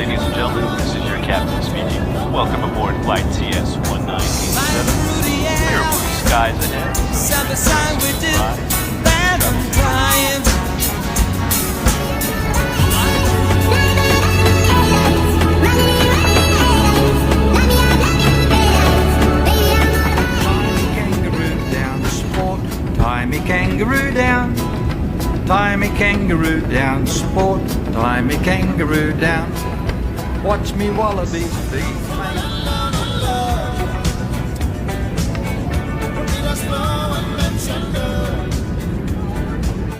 ladies and gentlemen, this is your captain speaking. Welcome aboard flight TS-1987. Clear blue skies ahead. Side by side we did that I'm crying. Tie me kangaroo down, tie me kangaroo down, sport, tie me kangaroo down. Watch me wallabies feed.